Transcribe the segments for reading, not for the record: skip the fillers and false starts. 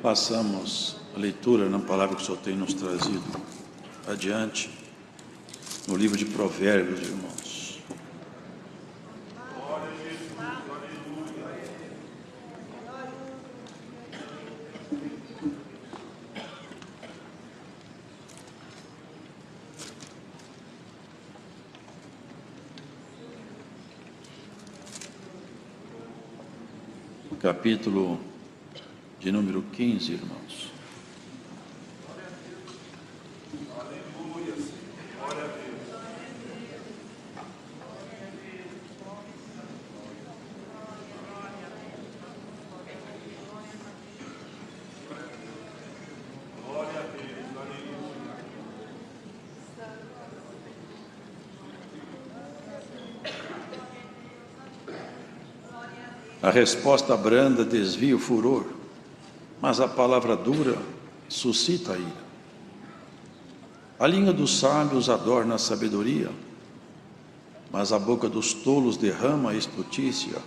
Passamos a leitura na palavra que o Senhor tem nos trazido adiante, no livro de Provérbios, irmãos. Capítulo de número 15, irmãos. A resposta branda desvia o furor, mas a palavra dura suscita a ira. A língua dos sábios adorna a sabedoria, mas a boca dos tolos derrama a estutícia.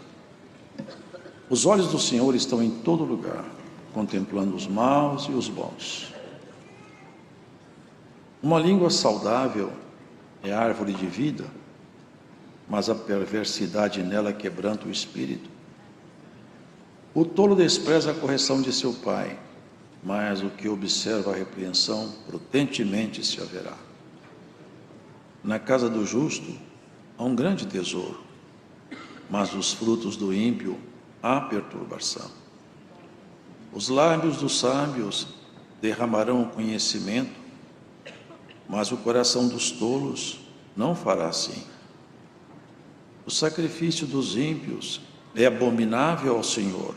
Os olhos do Senhor estão em todo lugar, contemplando os maus e os bons. Uma língua saudável é árvore de vida, mas a perversidade nela quebranta o espírito. O tolo despreza a correção de seu pai, mas o que observa a repreensão prudentemente se haverá. Na casa do justo há um grande tesouro, mas dos frutos do ímpio há perturbação. Os lábios dos sábios derramarão o conhecimento, mas o coração dos tolos não fará assim. O sacrifício dos ímpios é abominável ao Senhor,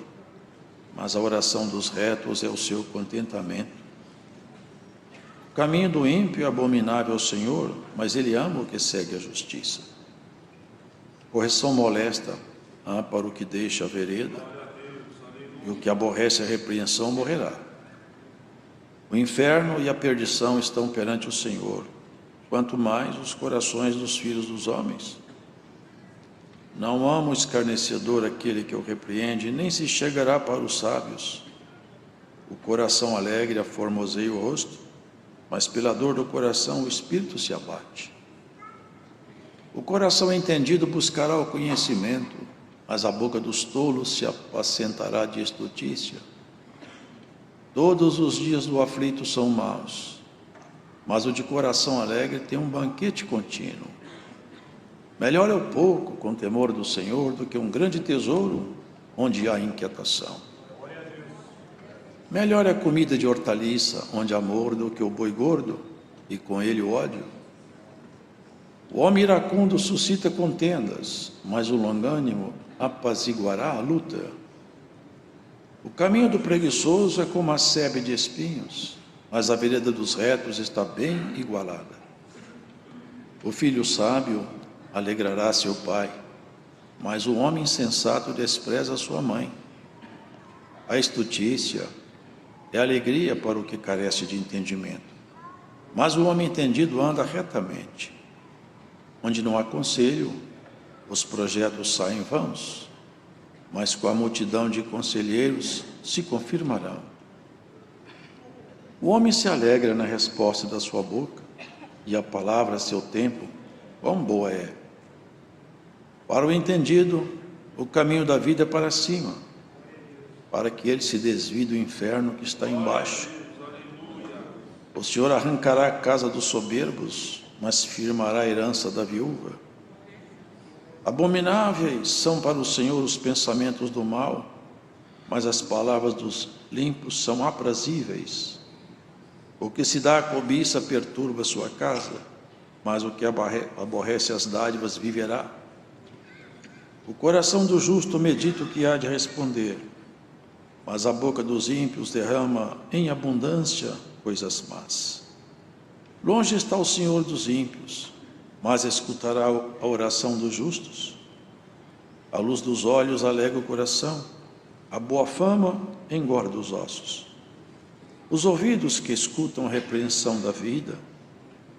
mas a oração dos retos é o seu contentamento. O caminho do ímpio é abominável ao Senhor, mas ele ama o que segue a justiça. Correção molesta há para o que deixa a vereda, e o que aborrece a repreensão morrerá. O inferno e a perdição estão perante o Senhor, quanto mais os corações dos filhos dos homens. Não ama o escarnecedor aquele que o repreende, nem se chegará para os sábios. O coração alegre aformoseia o rosto, mas pela dor do coração o espírito se abate. O coração entendido buscará o conhecimento, mas a boca dos tolos se apacentará de estutícia. Todos os dias do aflito são maus, mas o de coração alegre tem um banquete contínuo. Melhor é o pouco com temor do Senhor do que um grande tesouro onde há inquietação. Melhor é a comida de hortaliça onde há amor do que o boi gordo e com ele o ódio. O homem iracundo suscita contendas, mas o longânimo apaziguará a luta. O caminho do preguiçoso é como a sebe de espinhos, mas a vereda dos retos está bem igualada. O filho sábio alegrará seu pai, mas o homem insensato despreza sua mãe. A estutícia é alegria para o que carece de entendimento, mas o homem entendido anda retamente. Onde não há conselho, os projetos saem vãos, mas com a multidão de conselheiros se confirmarão. O homem se alegra na resposta da sua boca, e a palavra a seu tempo, quão boa é. Para o entendido, o caminho da vida é para cima, para que ele se desvie do inferno que está embaixo. O Senhor arrancará a casa dos soberbos, mas firmará a herança da viúva. Abomináveis são para o Senhor os pensamentos do mal, mas as palavras dos limpos são aprazíveis. O que se dá à cobiça perturba sua casa, mas o que aborrece as dádivas viverá. O coração do justo medita o que há de responder, mas a boca dos ímpios derrama em abundância coisas más. Longe está o Senhor dos ímpios, mas escutará a oração dos justos. A luz dos olhos alega o coração, a boa fama engorda os ossos. Os ouvidos que escutam a repreensão da vida,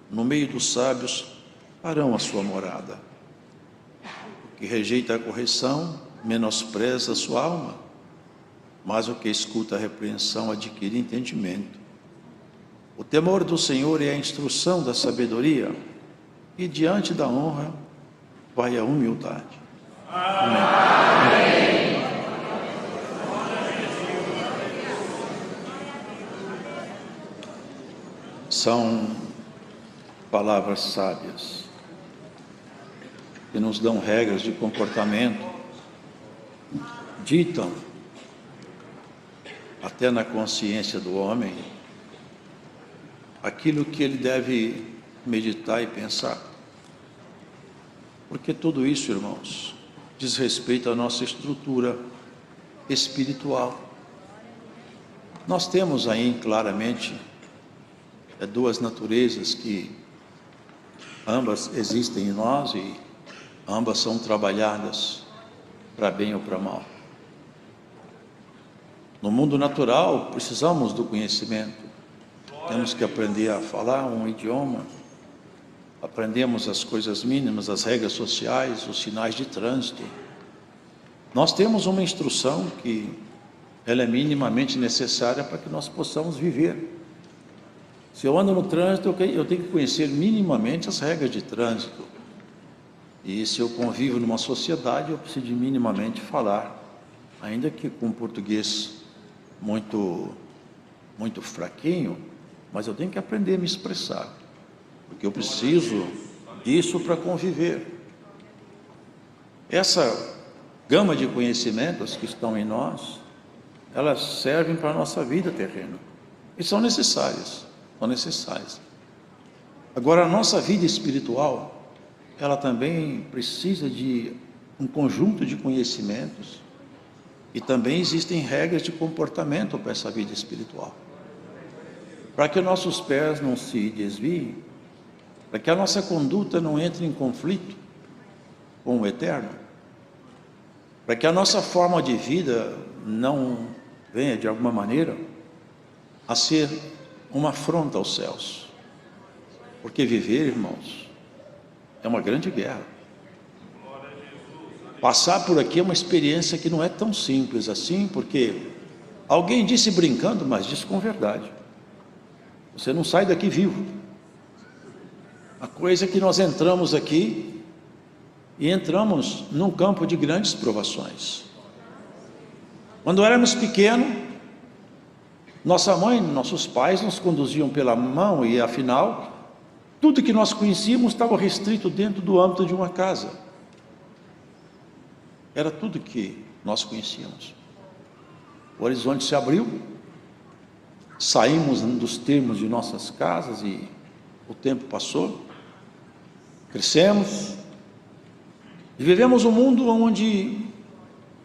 no meio dos sábios, farão a sua morada. O que rejeita a correção, menospreza a sua alma, mas o que escuta a repreensão adquire entendimento. O temor do Senhor é a instrução da sabedoria, e diante da honra vai a humildade. Amém. São palavras sábias que nos dão regras de comportamento, ditam até na consciência do homem aquilo que ele deve meditar e pensar. Porque tudo isso, irmãos, diz respeito à nossa estrutura espiritual. Nós temos aí claramente duas naturezas que ambas existem em nós e ambas são trabalhadas para bem ou para mal. No mundo natural, precisamos do conhecimento. Temos que aprender a falar um idioma, aprendemos as coisas mínimas, as regras sociais, os sinais de trânsito. Nós temos uma instrução que ela é minimamente necessária para que nós possamos viver. Se eu ando no trânsito, eu tenho que conhecer minimamente as regras de trânsito. E se eu convivo numa sociedade, eu preciso de minimamente falar, ainda que com português muito fraquinho, mas eu tenho que aprender a me expressar, porque eu preciso disso para conviver. Essa gama de conhecimentos que estão em nós, elas servem para a nossa vida terrena, e são necessárias. Agora, a nossa vida espiritual, ela também precisa de um conjunto de conhecimentos, e também existem regras de comportamento para essa vida espiritual, para que nossos pés não se desviem, para que a nossa conduta não entre em conflito com o Eterno, para que a nossa forma de vida não venha de alguma maneira a ser uma afronta aos céus. Porque viver, irmãos, é uma grande guerra. Passar por aqui é uma experiência que não é tão simples assim, porque alguém disse brincando, mas disse com verdade. Você não sai daqui vivo. A coisa é que nós entramos aqui e entramos num campo de grandes provações. Quando éramos pequenos, nossa mãe, nossos pais nos conduziam pela mão e afinal, tudo que nós conhecíamos estava restrito dentro do âmbito de uma casa. Era tudo que nós conhecíamos. O horizonte se abriu, saímos dos termos de nossas casas e o tempo passou, crescemos e vivemos um mundo onde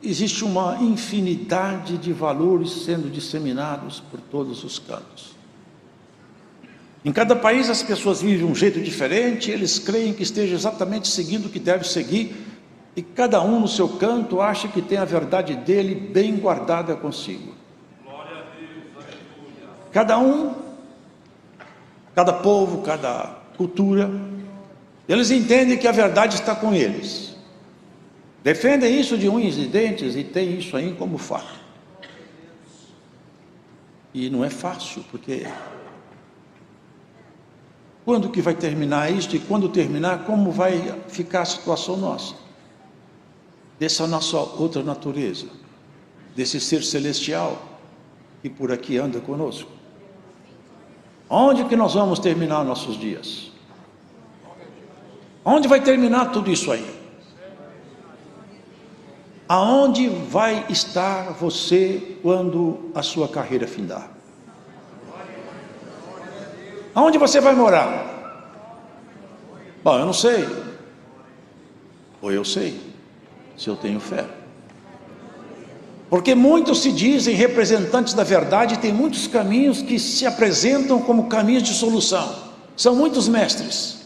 existe uma infinidade de valores sendo disseminados por todos os cantos. Em cada país as pessoas vivem de um jeito diferente, eles creem que esteja exatamente seguindo o que deve seguir, e cada um no seu canto acha que tem a verdade dele bem guardada consigo. Cada um, cada povo, cada cultura, eles entendem que a verdade está com eles. Defendem isso de unhas e dentes e têm isso aí como fato. E não é fácil, porque quando que vai terminar isso? E quando terminar, como vai ficar a situação nossa? Dessa nossa outra natureza, desse ser celestial que por aqui anda conosco. Onde que nós vamos terminar nossos dias? Onde vai terminar tudo isso aí? Aonde vai estar você quando a sua carreira findar? Aonde você vai morar? Bom, eu não sei. Ou eu sei, se eu tenho fé. Porque muitos se dizem representantes da verdade e tem muitos caminhos que se apresentam como caminhos de solução. São muitos mestres.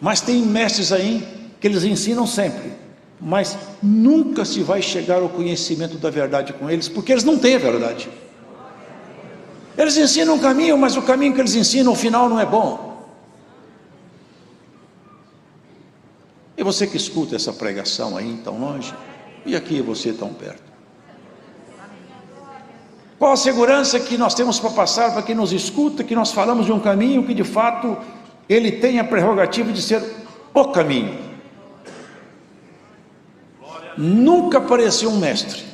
Mas tem mestres aí que eles ensinam sempre, mas nunca se vai chegar ao conhecimento da verdade com eles, porque eles não têm a verdade. Eles ensinam um caminho, mas o caminho que eles ensinam, ao final, não é bom. E você que escuta essa pregação aí tão longe, e aqui você tão perto. Qual a segurança que nós temos para passar para quem nos escuta, que nós falamos de um caminho que de fato ele tem a prerrogativa de ser o caminho? Nunca apareceu um mestre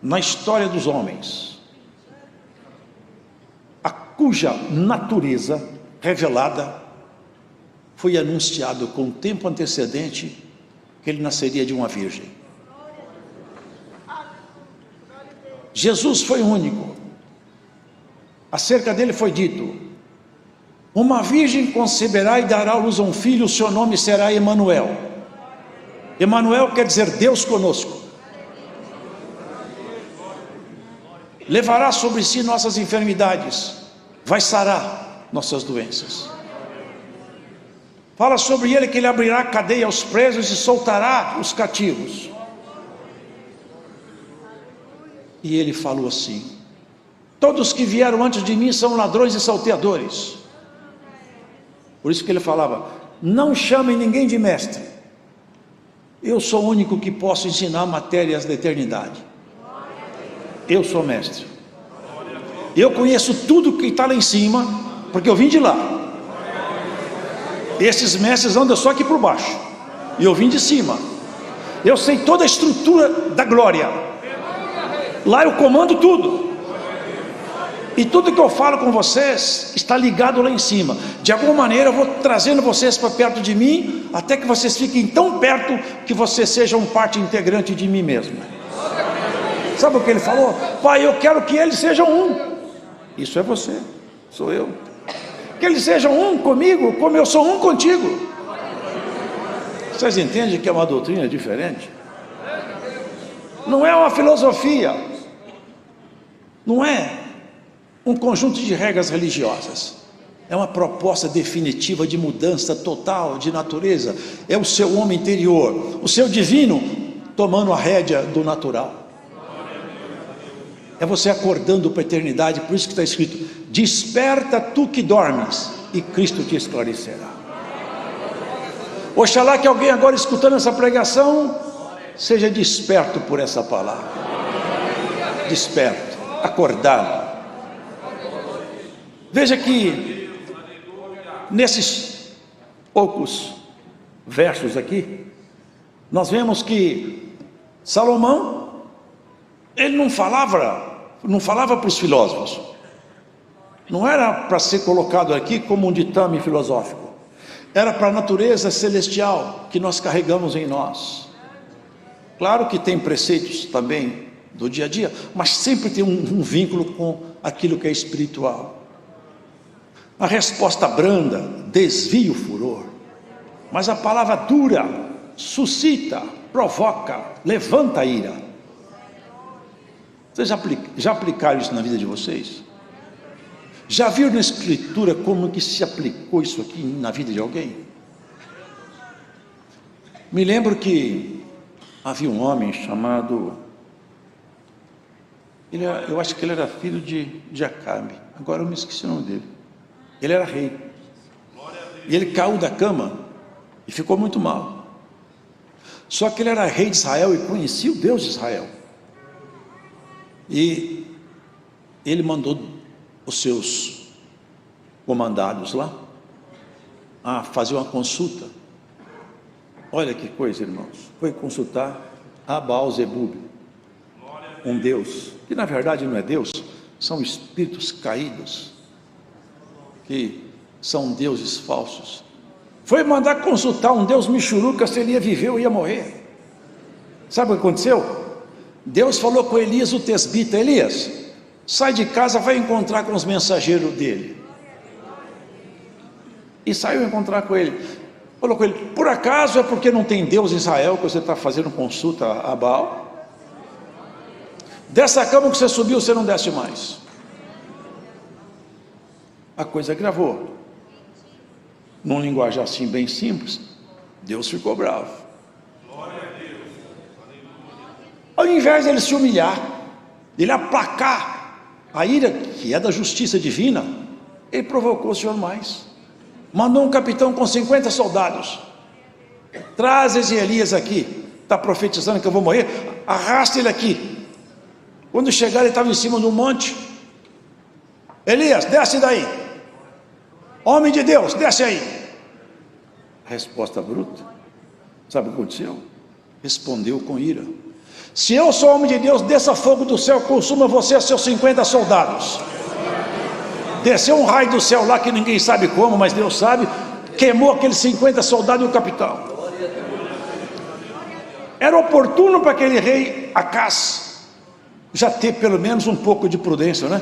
na história dos homens a cuja natureza revelada foi anunciado com tempo antecedente que ele nasceria de uma virgem. Jesus foi o único. Acerca dele foi dito: uma virgem conceberá e dará à luz a um filho, o seu nome será Emanuel. Emanuel quer dizer Deus conosco. Levará sobre si nossas enfermidades, vai sarar nossas doenças. Fala sobre ele que ele abrirá a cadeia aos presos e soltará os cativos. E ele falou assim: todos que vieram antes de mim são ladrões e salteadores. Por isso que ele falava: não chamem ninguém de mestre, eu sou o único que posso ensinar matérias da eternidade. Eu sou mestre, eu conheço tudo que está lá em cima, porque eu vim de lá. Esses mestres andam só aqui por baixo, e eu vim de cima. Eu sei toda a estrutura da glória. Lá eu comando tudo. E tudo que eu falo com vocês está ligado lá em cima. De alguma maneira eu vou trazendo vocês para perto de mim, até que vocês fiquem tão perto que vocês sejam parte integrante de mim mesmo. Sabe o que ele falou? Pai, eu quero que eles sejam um. Isso é você, sou eu. Que eles sejam um comigo, como eu sou um contigo. Vocês entendem que é uma doutrina diferente? Não é uma filosofia, não é um conjunto de regras religiosas, é uma proposta definitiva de mudança total de natureza. É o seu homem interior, o seu divino tomando a rédea do natural. É você acordando para a eternidade. Por isso que está escrito: desperta tu que dormes, e Cristo te esclarecerá. Oxalá que alguém agora escutando essa pregação seja desperto por essa palavra. Desperto, acordado. Veja que nesses poucos versos aqui, nós vemos que Salomão, ele não falava para os filósofos, não era para ser colocado aqui como um ditame filosófico, era para a natureza celestial que nós carregamos em nós. Claro que tem preceitos também do dia a dia, mas sempre tem um vínculo com aquilo que é espiritual. A resposta branda desvia o furor, mas a palavra dura suscita, provoca, levanta a ira. Vocês já aplicaram isso na vida de vocês? Já viram na escritura como que se aplicou isso aqui na vida de alguém? Me lembro que havia um homem chamado, eu acho que ele era filho de Acabe, agora eu me esqueci o nome dele. Ele era rei, e ele caiu da cama e ficou muito mal. Só que ele era rei de Israel e conhecia o Deus de Israel. E ele mandou os seus comandados lá a fazer uma consulta. Olha que coisa, irmãos. Foi consultar a Baal-Zebub, um Deus que na verdade não é Deus, são espíritos caídos, que são deuses falsos. Foi mandar consultar um Deus michuruca se ele ia viver ou ia morrer. Sabe o que aconteceu? Deus falou com Elias o tesbita: Elias, sai de casa, vai encontrar com os mensageiros dele. E saiu encontrar com ele. Falou com ele: por acaso é porque não tem Deus em Israel que você está fazendo consulta a Baal? Dessa cama que você subiu, você não desce mais. A coisa gravou. Num linguajar assim bem simples, Deus ficou bravo. Ao invés de ele se humilhar, ele aplacar a ira que é da justiça divina, ele provocou o Senhor mais. Mandou um capitão com 50 soldados: traz esse Elias aqui, está profetizando que eu vou morrer, arrasta ele aqui. Quando chegaram, ele estava em cima do monte. Elias, desce daí. Homem de Deus, desce aí. Resposta bruta. Sabe o que aconteceu? Respondeu com ira: se eu sou homem de Deus, desça fogo do céu, consuma você e seus 50 soldados. Desceu um raio do céu lá que ninguém sabe como, mas Deus sabe. Queimou aqueles 50 soldados e o capitão. Era oportuno para aquele rei Acaz já ter pelo menos um pouco de prudência, né?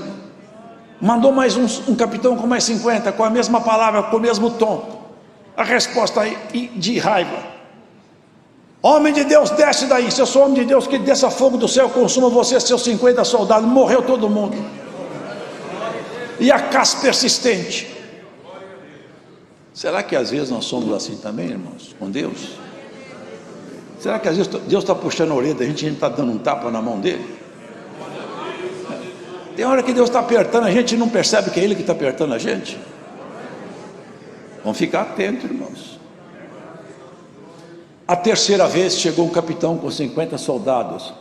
Mandou mais um capitão com mais 50, com a mesma palavra, com o mesmo tom. A resposta aí de raiva: homem de Deus, desce daí. Se eu sou homem de Deus, que desça fogo do céu, consuma você e seus 50 soldados. Morreu todo mundo. E Acaz persistente. Será que às vezes nós somos assim também, irmãos, com Deus? Será que às vezes Deus está puxando a orelha da gente e a gente está dando um tapa na mão dele? Tem hora que Deus está apertando a gente e não percebe que é Ele que está apertando a gente. Vamos ficar atentos, irmãos. A terceira vez chegou um capitão com 50 soldados.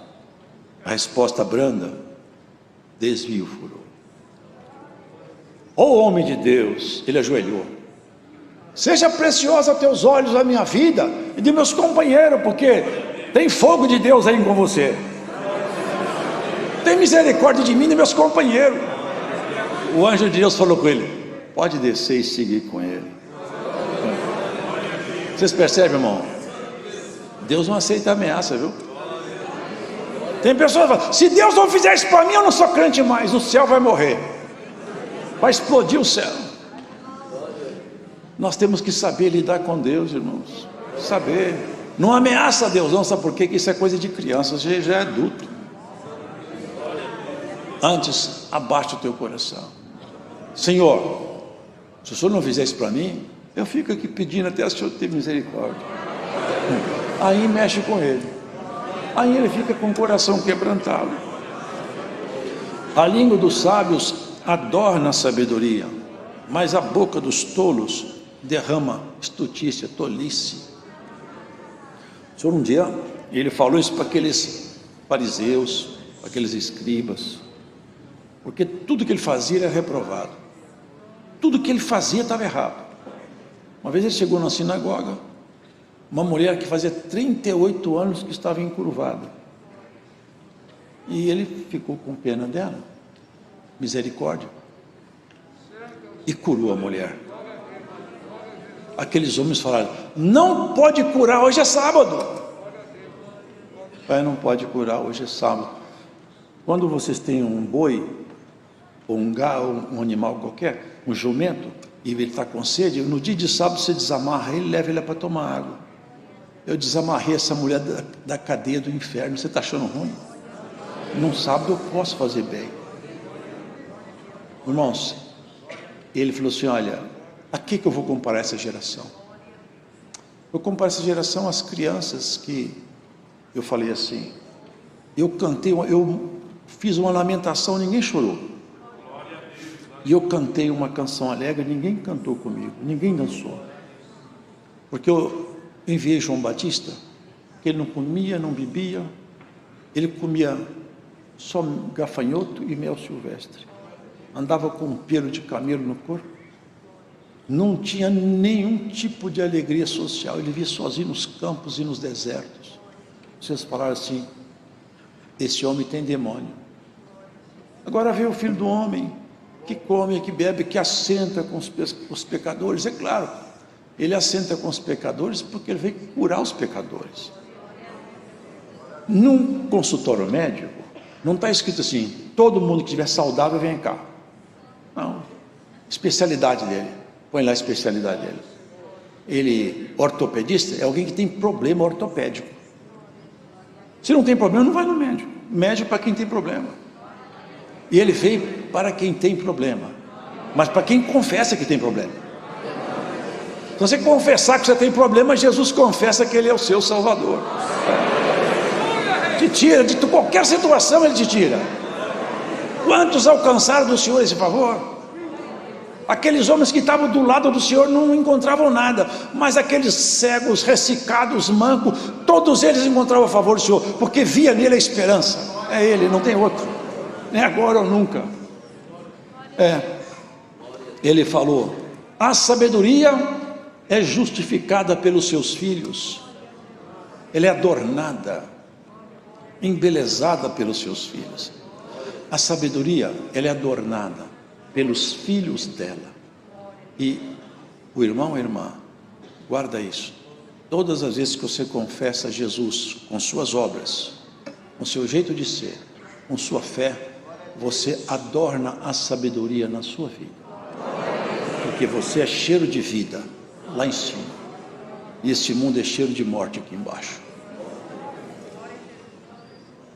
A resposta branda: desvio o furor. Ó homem de Deus, ele ajoelhou: seja preciosa a teus olhos a minha vida e de meus companheiros, porque tem fogo de Deus aí com você. Tem misericórdia de mim e de meus companheiros. O anjo de Deus falou com ele: pode descer e seguir com ele. Vocês percebem, irmão? Deus não aceita ameaça, viu? Tem pessoas que falam: se Deus não fizer isso para mim, eu não sou crente mais. O céu vai morrer, vai explodir o céu. Nós temos que saber lidar com Deus, irmãos. Saber. Não ameaça a Deus, não. Sabe por quê? Que isso é coisa de criança, você já é adulto. Antes, abaixa o teu coração. Senhor, se o Senhor não fizer isso para mim, eu fico aqui pedindo até o Senhor ter misericórdia. Aí mexe com ele. Aí ele fica com o coração quebrantado. A língua dos sábios adorna a sabedoria, mas a boca dos tolos derrama estutícia, tolice. O Senhor um dia, ele falou isso para aqueles fariseus, para aqueles escribas, porque tudo que ele fazia era reprovado, tudo que ele fazia estava errado. Uma vez ele chegou na sinagoga, uma mulher que fazia 38 anos que estava encurvada, e ele ficou com pena dela, misericórdia, e curou a mulher. Aqueles homens falaram: não pode curar, hoje é sábado. Pai, não pode curar, hoje é sábado. Quando vocês têm um boi, ou um gado, um animal qualquer, um jumento, e ele está com sede, no dia de sábado você desamarra ele, leva ele para tomar água. Eu desamarrei essa mulher da cadeia do inferno. Você está achando ruim? Num sábado eu posso fazer bem. Irmãos, ele falou assim: olha, a que eu vou comparar essa geração? Eu comparo essa geração às crianças que eu falei assim, eu cantei, eu fiz uma lamentação, ninguém chorou. E eu cantei uma canção alegre, ninguém cantou comigo, ninguém dançou. Porque eu enviei João Batista, que ele não comia, não bebia, ele comia só gafanhoto e mel silvestre, andava com um pelo de camelo no corpo, não tinha nenhum tipo de alegria social, ele vivia sozinho nos campos e nos desertos. Vocês falaram assim: esse homem tem demônio. Agora veio o Filho do Homem, que come, que bebe, que assenta com os pecadores. É claro, ele assenta com os pecadores porque ele veio curar os pecadores. Num consultório médico não está escrito assim: todo mundo que estiver saudável vem cá. Não, especialidade dele, põe lá a especialidade dele. Ele, ortopedista, é alguém que tem problema ortopédico. Se não tem problema, não vai no médico. Médico para quem tem problema. E ele veio para quem tem problema, mas para quem confessa que tem problema. Se você confessar que você tem problema, Jesus confessa que Ele é o seu Salvador. Te tira de qualquer situação, Ele te tira. Quantos alcançaram do Senhor esse favor? Aqueles homens que estavam do lado do Senhor não encontravam nada, mas aqueles cegos, ressecados, mancos, todos eles encontravam o favor do Senhor, porque via nele a esperança. É Ele, não tem outro. nem agora ou nunca. Ele falou: a sabedoria é justificada pelos seus filhos, ela é adornada, embelezada pelos seus filhos. A sabedoria, ela é adornada pelos filhos dela. E o irmão, a irmã, guarda isso. Todas as vezes que você confessa Jesus com suas obras, com seu jeito de ser, com sua fé, você adorna a sabedoria na sua vida, porque você é cheiro de vida lá em cima, e este mundo é cheiro de morte aqui embaixo.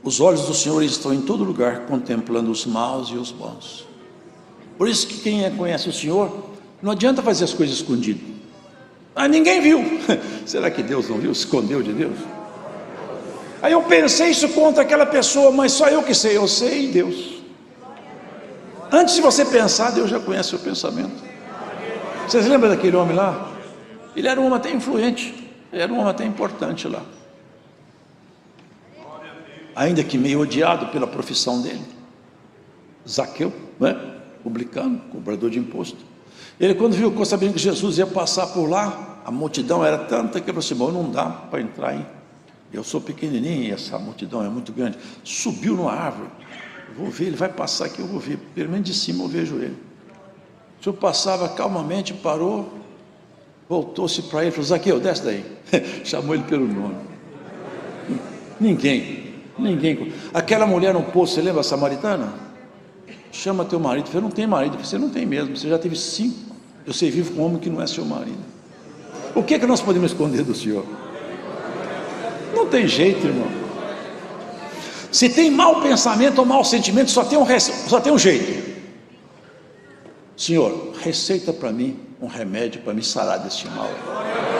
Os olhos do Senhor estão em todo lugar, contemplando os maus e os bons. Por isso que quem conhece o Senhor, não adianta fazer as coisas escondidas. Ninguém viu. Será que Deus não viu? Escondeu de Deus? Aí eu pensei isso contra aquela pessoa, mas só eu que sei. Eu sei Deus. Antes de você pensar, Deus já conhece o seu pensamento. Vocês lembram daquele homem lá? Ele era um homem até influente, ele era um homem até importante lá, ainda que meio odiado pela profissão dele. Zaqueu, né? Publicano, cobrador de imposto. Ele, quando ficou sabendo que Jesus ia passar por lá, a multidão era tanta que aproximou: não dá para entrar aí, eu sou pequenininho e essa multidão é muito grande. Subiu numa árvore: eu vou ver, ele vai passar aqui, eu vou ver, pelo menos de cima eu vejo ele. O Senhor passava calmamente, parou, voltou-se para ele e falou: Zaqueu, desce daí. Chamou ele pelo nome. Ninguém. Aquela mulher no poço, você lembra a samaritana? Chama teu marido. Eu falei: não tem marido. Você não tem mesmo, você já teve 5. Eu sei vivo com um homem que não é seu marido. O que é que nós podemos esconder do Senhor? Não tem jeito, irmão. Se tem mau pensamento ou mau sentimento, só tem um jeito. Senhor, receita para mim um remédio para me sarar deste mal.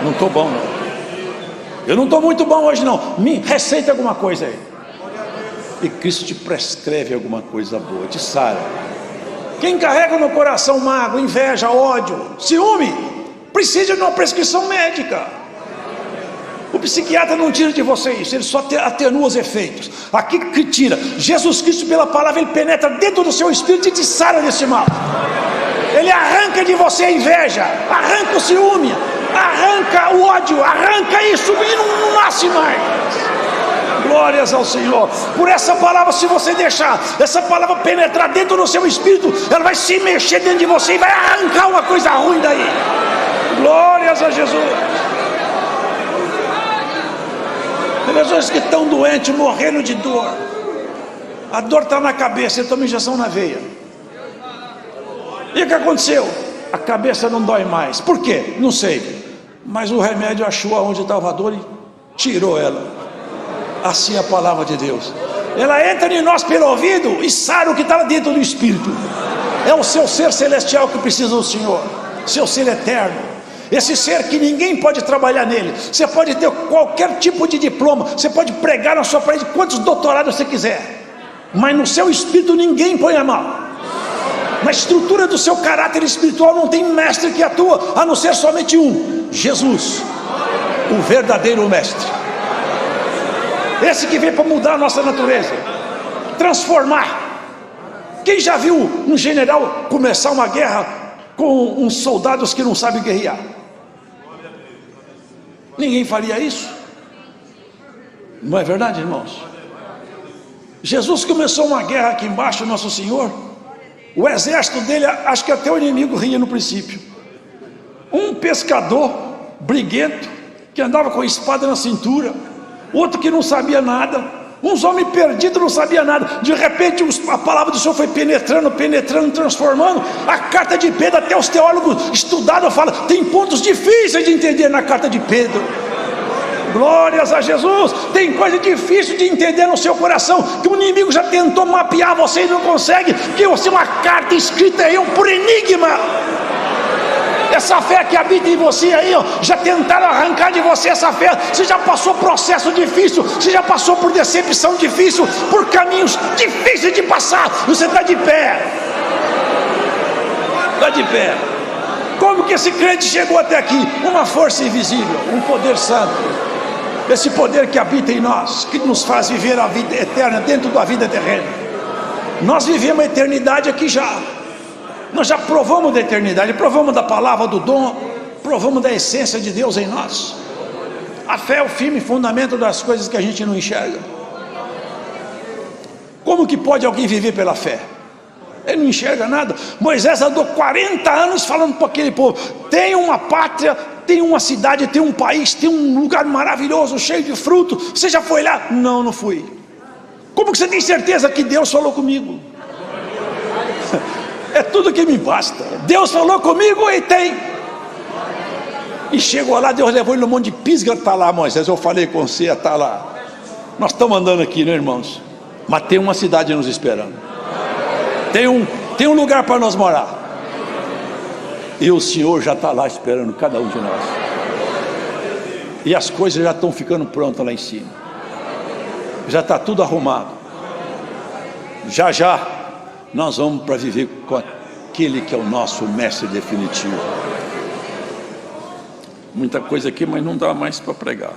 Não estou bom, não. Eu não estou muito bom hoje, não. Me receita alguma coisa aí. E Cristo te prescreve alguma coisa boa, te sara. Quem carrega no coração mágoa, inveja, ódio, ciúme, precisa de uma prescrição médica. O psiquiatra não tira de você isso, ele só atenua os efeitos. Aqui que tira, Jesus Cristo pela palavra, ele penetra dentro do seu espírito e te sara desse mal. Ele arranca de você a inveja, arranca o ciúme, arranca o ódio, arranca isso e não nasce mais. Glórias ao Senhor. Por essa palavra, se você deixar essa palavra penetrar dentro do seu espírito, ela vai se mexer dentro de você e vai arrancar uma coisa ruim daí. Glórias a Jesus. Tem pessoas que estão doentes, morrendo de dor. A dor está na cabeça, ele toma injeção na veia. E o que aconteceu? A cabeça não dói mais. Por quê? Não sei. Mas o remédio achou aonde estava a dor e tirou ela. Assim é a palavra de Deus. Ela entra em nós pelo ouvido e sara o que está dentro do espírito. É o seu ser celestial que precisa do Senhor, seu ser eterno. Esse ser que ninguém pode trabalhar nele. Você pode ter qualquer tipo de diploma, você pode pregar na sua parede quantos doutorados você quiser, mas no seu espírito ninguém põe a mão. Na estrutura do seu caráter espiritual não tem mestre que atua, a não ser somente um: Jesus, o verdadeiro mestre. Esse que veio para mudar a nossa natureza, transformar. Quem já viu um general começar uma guerra com uns soldados que não sabem guerrear? Ninguém faria isso. Não é verdade, irmãos? Jesus começou uma guerra aqui embaixo, nosso Senhor. O exército dele, acho que até o inimigo ria no princípio. Um pescador briguento, que andava com a espada na cintura, outro que não sabia nada, uns homens perdidos, não sabia nada. De repente a palavra do Senhor foi penetrando, transformando. A carta de Pedro, até os teólogos estudados falam, tem pontos difíceis de entender na carta de Pedro. Glórias a Jesus. Tem coisa difícil de entender no seu coração, que o inimigo já tentou mapear você e não consegue, que você é uma carta escrita aí por enigma. Essa fé que habita em você aí, ó, já tentaram arrancar de você essa fé. Você já passou processo difícil, você já passou por decepção difícil, por caminhos difíceis de passar. Você está de pé. Está de pé. Como que esse crente chegou até aqui? Uma força invisível, um poder santo. Esse poder que habita em nós, que nos faz viver a vida eterna dentro da vida terrena. Nós vivemos a eternidade aqui já. Nós já provamos da eternidade, provamos da palavra, do dom, provamos da essência de Deus em nós. A fé é o firme fundamento das coisas que a gente não enxerga. Como que pode alguém viver pela fé? Ele não enxerga nada. Moisés andou 40 anos falando para aquele povo: tem uma pátria, tem uma cidade, tem um país, tem um lugar maravilhoso, cheio de fruto. Você já foi lá? Não, não fui. Como que você tem certeza que Deus falou comigo? É tudo que me basta. Deus falou comigo e tem. E chegou lá, Deus levou ele num monte de pisga. Está lá, Moisés, eu falei com você, está lá. Nós estamos andando aqui, né, irmãos? Mas tem uma cidade nos esperando. Tem um lugar para nós morar. E o Senhor já está lá esperando cada um de nós. E as coisas já estão ficando prontas lá em cima. Já está tudo arrumado. Já nós vamos para viver com aquele que é o nosso mestre definitivo. Muita coisa aqui, mas não dá mais para pregar.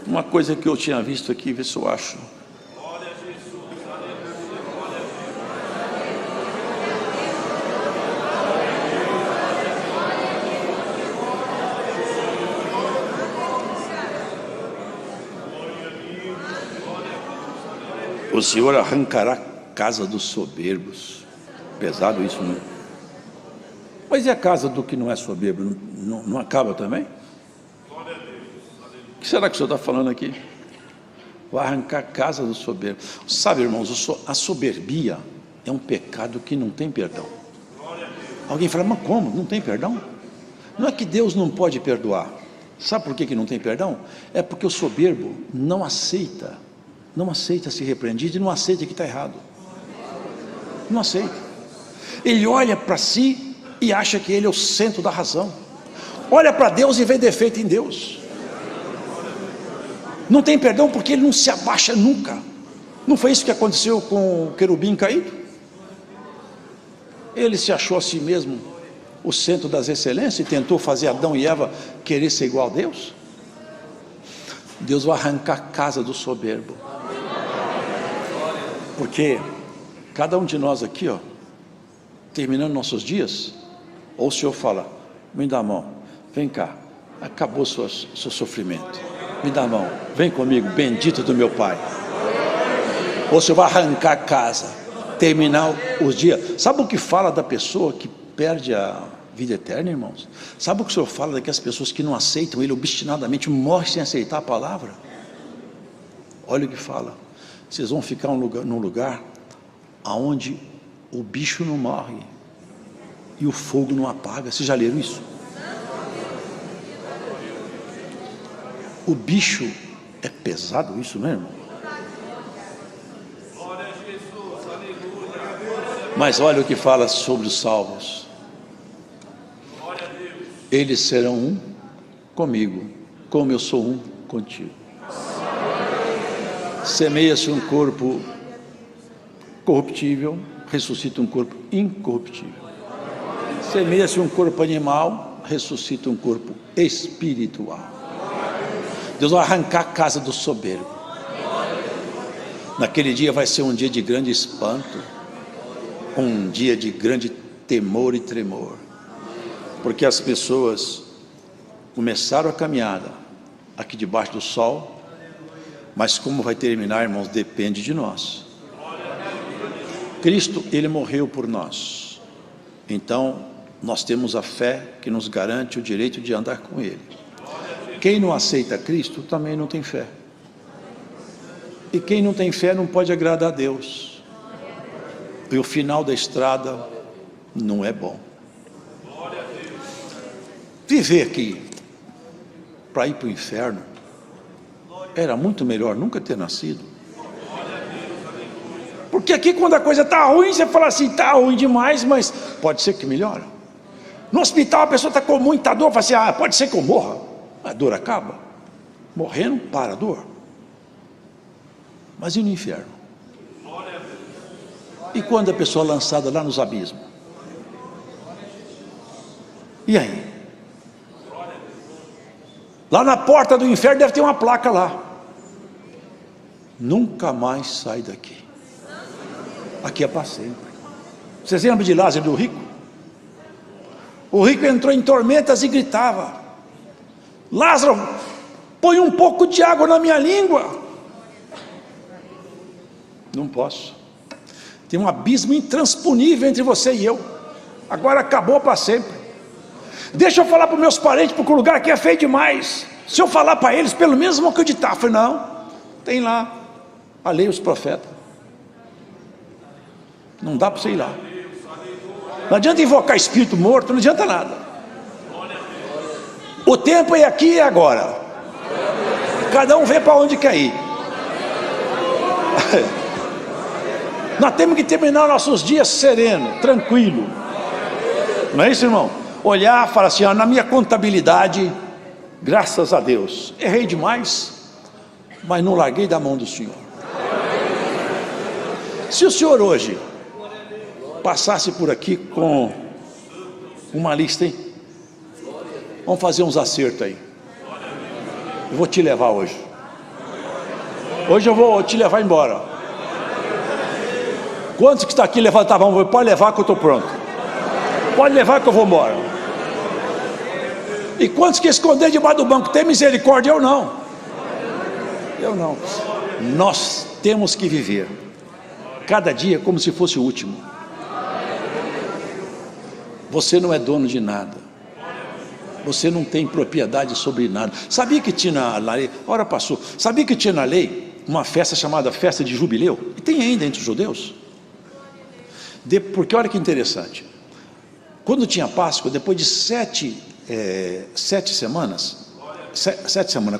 Uma coisa que eu tinha visto aqui, vê se eu acho. O Senhor arrancará a casa dos soberbos. Pesado isso, não é? Mas e a casa do que não é soberbo? Não acaba também? O que será que o Senhor está falando aqui? Vai arrancar a casa do soberbo. Sabe, irmãos, a soberbia é um pecado que não tem perdão. Alguém fala: mas como? Não tem perdão? Não é que Deus não pode perdoar. Sabe por que não tem perdão? É porque o soberbo não aceita ser repreendido e não aceita que está errado. Não aceita. Ele olha para si e acha que ele é o centro da razão. Olha para Deus e vê defeito em Deus. Não tem perdão porque ele não se abaixa nunca. Não foi isso que aconteceu com o querubim caído? Ele se achou a si mesmo o centro das excelências e tentou fazer Adão e Eva querer ser igual a Deus. Deus vai arrancar a casa do soberbo. Porque cada um de nós aqui, ó, terminando nossos dias, ou o Senhor fala: me dá a mão, vem cá, acabou seu sofrimento, me dá a mão, vem comigo, bendito do meu Pai. Ou o Senhor vai arrancar a casa, terminar os dias. Sabe o que fala da pessoa que perde a vida eterna, irmãos? Sabe o que o Senhor fala daquelas pessoas que não aceitam Ele obstinadamente, morrem sem aceitar a palavra? Olha o que fala: vocês vão ficar num lugar onde o bicho não morre e o fogo não apaga. Vocês já leram isso? O bicho, é pesado isso, não é, irmão? Mas olha o que fala sobre os salvos: eles serão um comigo, como eu sou um contigo. Semeia-se um corpo corruptível, ressuscita um corpo incorruptível. Semeia-se um corpo animal, ressuscita um corpo espiritual. Deus vai arrancar a casa do soberbo. Naquele dia vai ser um dia de grande espanto, um dia de grande temor e tremor, porque as pessoas começaram a caminhada aqui debaixo do sol. Mas como vai terminar, irmãos, depende de nós. Cristo, Ele morreu por nós. Então, nós temos a fé que nos garante o direito de andar com Ele. Quem não aceita Cristo, também não tem fé. E quem não tem fé não pode agradar a Deus. E o final da estrada não é bom. Viver aqui para ir para o inferno era muito melhor nunca ter nascido. Porque aqui, quando a coisa está ruim, você fala assim: está ruim demais, mas pode ser que melhore. No hospital a pessoa está com muita dor, fala assim: pode ser que eu morra. A dor acaba. Morrendo, para a dor. Mas e no inferno? E quando a pessoa é lançada lá nos abismos? E aí? Lá na porta do inferno deve ter uma placa lá: nunca mais sai daqui. Aqui é para sempre. Vocês lembram de Lázaro e do rico? O rico entrou em tormentas e gritava: Lázaro, põe um pouco de água na minha língua. Não posso. Tem um abismo intransponível entre você e eu. Agora acabou para sempre. Deixa eu falar para os meus parentes, porque o lugar aqui é feio demais. Se eu falar para eles, pelo menos vão acreditar. Eu falei, não, tem lá a lei e os profetas. Não dá para você ir lá. Não adianta invocar espírito morto, não adianta nada. O tempo é aqui e agora. Cada um vê para onde quer ir. Nós temos que terminar nossos dias sereno, tranquilo. Não é isso, irmão? Olhar e falar assim, na minha contabilidade, graças a Deus, errei demais, mas não larguei da mão do Senhor. Se o Senhor hoje passasse por aqui com uma lista, hein? Vamos fazer uns acertos aí. Eu vou te levar hoje. Hoje eu vou te levar embora. Quantos que está aqui levantavam? Pode levar que eu estou pronto. Pode levar que eu vou embora. E quantos que esconder debaixo do banco? Tem misericórdia? Eu não. Eu não. Nós temos que viver cada dia como se fosse o último. Você não é dono de nada. Você não tem propriedade sobre nada. Sabia que tinha na lei? Ora passou. Sabia que tinha na lei uma festa chamada festa de jubileu? E tem ainda entre os judeus. Porque olha que interessante. Quando tinha Páscoa, depois de 7 semanas,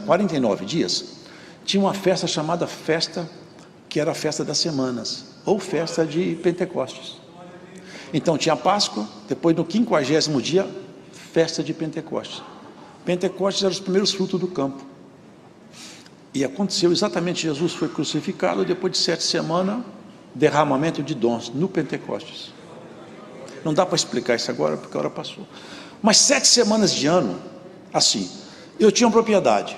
49 dias, tinha uma festa chamada festa, que era a festa das semanas, ou festa de Pentecostes. Então tinha Páscoa, depois no 50º dia, festa de Pentecostes. Pentecostes eram os primeiros frutos do campo. E aconteceu exatamente, Jesus foi crucificado, depois de 7 semanas, derramamento de dons no Pentecostes. Não dá para explicar isso agora, porque a hora passou. Mas 7 semanas de ano, assim, eu tinha uma propriedade,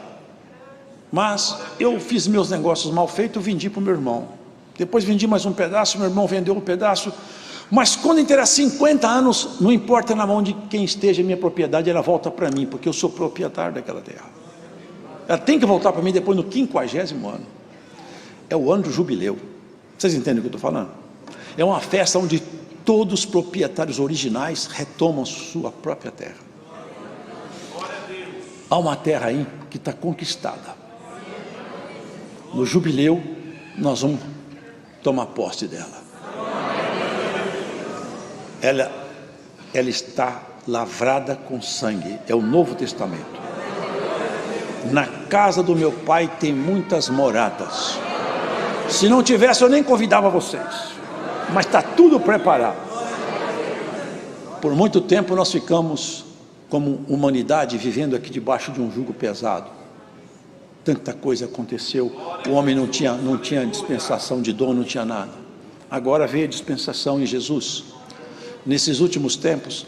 mas eu fiz meus negócios mal feitos, vendi para o meu irmão. Depois vendi mais um pedaço, meu irmão vendeu um pedaço. Mas quando interar 50 anos, não importa na mão de quem esteja a minha propriedade, ela volta para mim, porque eu sou proprietário daquela terra. Ela tem que voltar para mim depois no 50º ano. É o ano do jubileu. Vocês entendem o que eu estou falando? É uma festa onde todos os proprietários originais retomam sua própria terra. Há uma terra aí que está conquistada. No jubileu, nós vamos tomar posse dela. Ela está lavrada com sangue. É o Novo Testamento. Na casa do meu pai tem muitas moradas. Se não tivesse, eu nem convidava vocês. Mas está tudo preparado. Por muito tempo nós ficamos, como humanidade, vivendo aqui debaixo de um jugo pesado. Tanta coisa aconteceu. O homem não tinha dispensação de dom, não tinha nada. Agora veio a dispensação em Jesus. Nesses últimos tempos,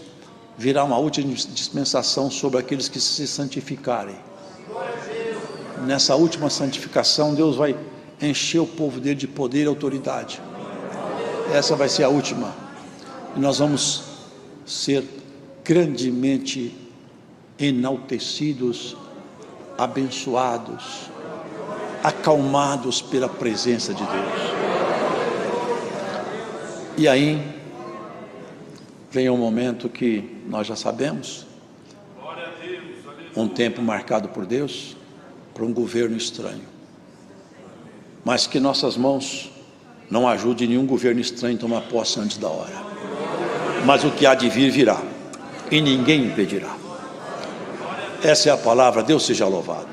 virá uma última dispensação sobre aqueles que se santificarem. Nessa última santificação, Deus vai encher o povo dele de poder e autoridade. Essa vai ser a última. E nós vamos ser grandemente enaltecidos, abençoados, acalmados pela presença de Deus. E aí vem um momento que nós já sabemos, um tempo marcado por Deus para um governo estranho, mas que nossas mãos não ajudem nenhum governo estranho a tomar posse antes da hora. Mas o que há de vir, virá, e ninguém impedirá. Essa é a palavra. Deus seja louvado.